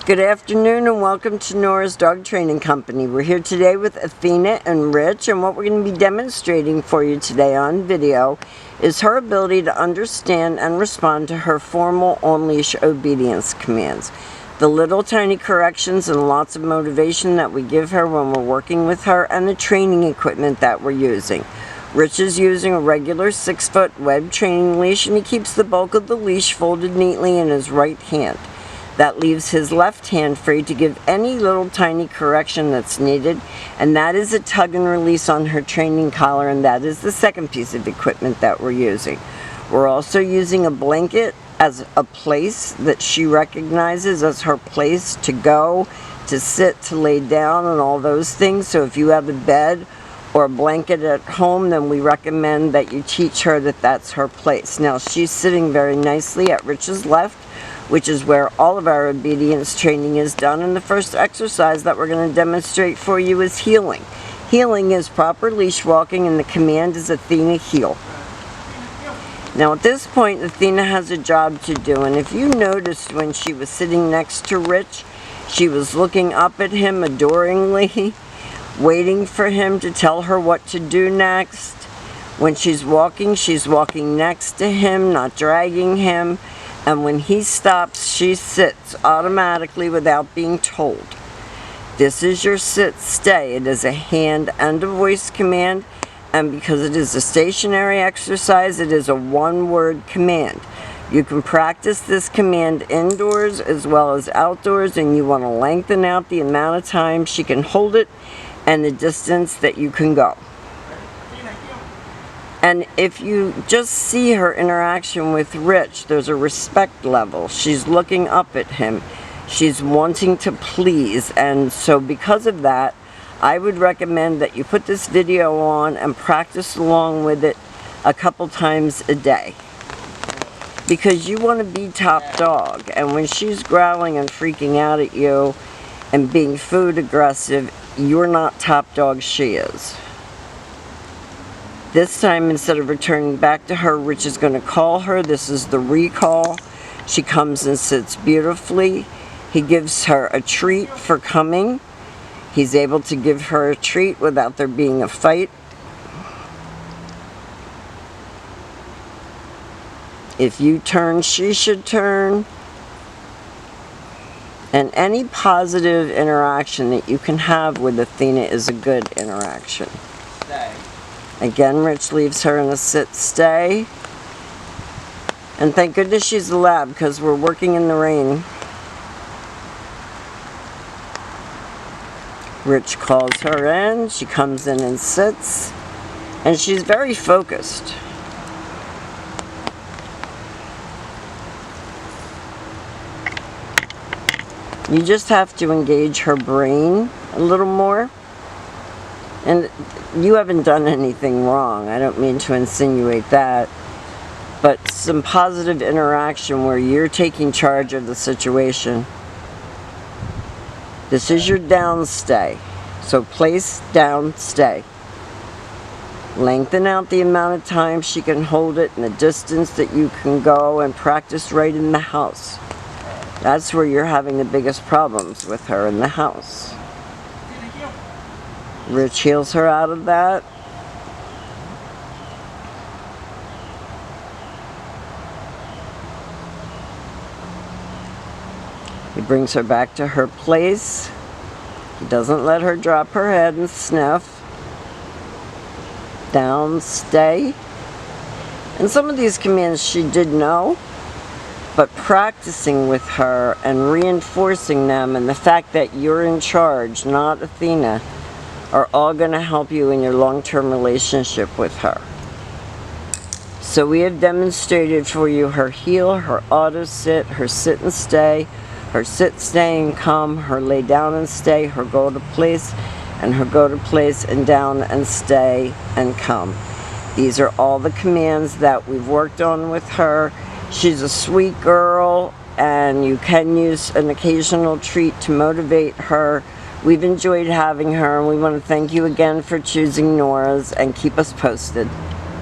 Good afternoon and welcome to Nora's Dog Training Company. We're here today with Athena and Rich, and what we're going to be demonstrating for you today on video is her ability to understand and respond to her formal on-leash obedience commands. The little tiny corrections and lots of motivation that we give her when we're working with her, and the training equipment that we're using. Rich is using a regular 6-foot web training leash, and he keeps the bulk of the leash folded neatly in his right hand. That leaves his left hand free to give any little tiny correction that's needed, and that is a tug and release on her training collar, and that is the second piece of equipment that we're using. We're also using a blanket as a place that she recognizes as her place to go, to sit, to lay down, and all those things. So if you have a bed or a blanket at home, then we recommend that you teach her that that's her place. Now she's sitting very nicely at Rich's left, which is where all of our obedience training is done. And the first exercise that we're going to demonstrate for you is heeling. Heeling is proper leash walking, and the command is Athena heel. Now at this point, Athena has a job to do, and if you noticed when she was sitting next to Rich, she was looking up at him adoringly, waiting for him to tell her what to do next. When she's walking next to him, not dragging him. And when he stops, she sits automatically without being told. This is your sit-stay. It is a hand and a voice command, and because it is a stationary exercise, it is a one-word command. You can practice this command indoors as well as outdoors, and you want to lengthen out the amount of time she can hold it and the distance that you can go. And if you just see her interaction with Rich, there's a respect level. She's looking up at him. She's wanting to please. And so because of that, I would recommend that you put this video on and practice along with it a couple times a day. Because you want to be top dog. And when she's growling and freaking out at you and being food aggressive, you're not top dog, she is. This time, instead of returning back to her, Rich is going to call her. This is the recall. She comes and sits beautifully. He gives her a treat for coming. He's able to give her a treat without there being a fight. If you turn, she should turn. And any positive interaction that you can have with Athena is a good interaction. Again, Rich leaves her in a sit-stay. And thank goodness she's a lab, because we're working in the rain. Rich calls her in. She comes in and sits. And she's very focused. You just have to engage her brain a little more. And you haven't done anything wrong. I don't mean to insinuate that. But some positive interaction where you're taking charge of the situation. This is your down stay. So place, down, stay. Lengthen out the amount of time she can hold it and the distance that you can go, and practice right in the house. That's where you're having the biggest problems with her, in the house. Rich heals her out of that. He brings her back to her place. He doesn't let her drop her head and sniff. Down, stay. And some of these commands she did know, but practicing with her and reinforcing them, and the fact that you're in charge, not Athena, are all going to help you in your long-term relationship with her. So we have demonstrated for you her heel, her auto sit, her sit and stay, her sit, stay and come, her lay down and stay, her go to place, and her go to place and down and stay and come. These are all the commands that we've worked on with her. She's a sweet girl, and you can use an occasional treat to motivate her. We've enjoyed having her, and we want to thank you again for choosing Nora's, and keep us posted.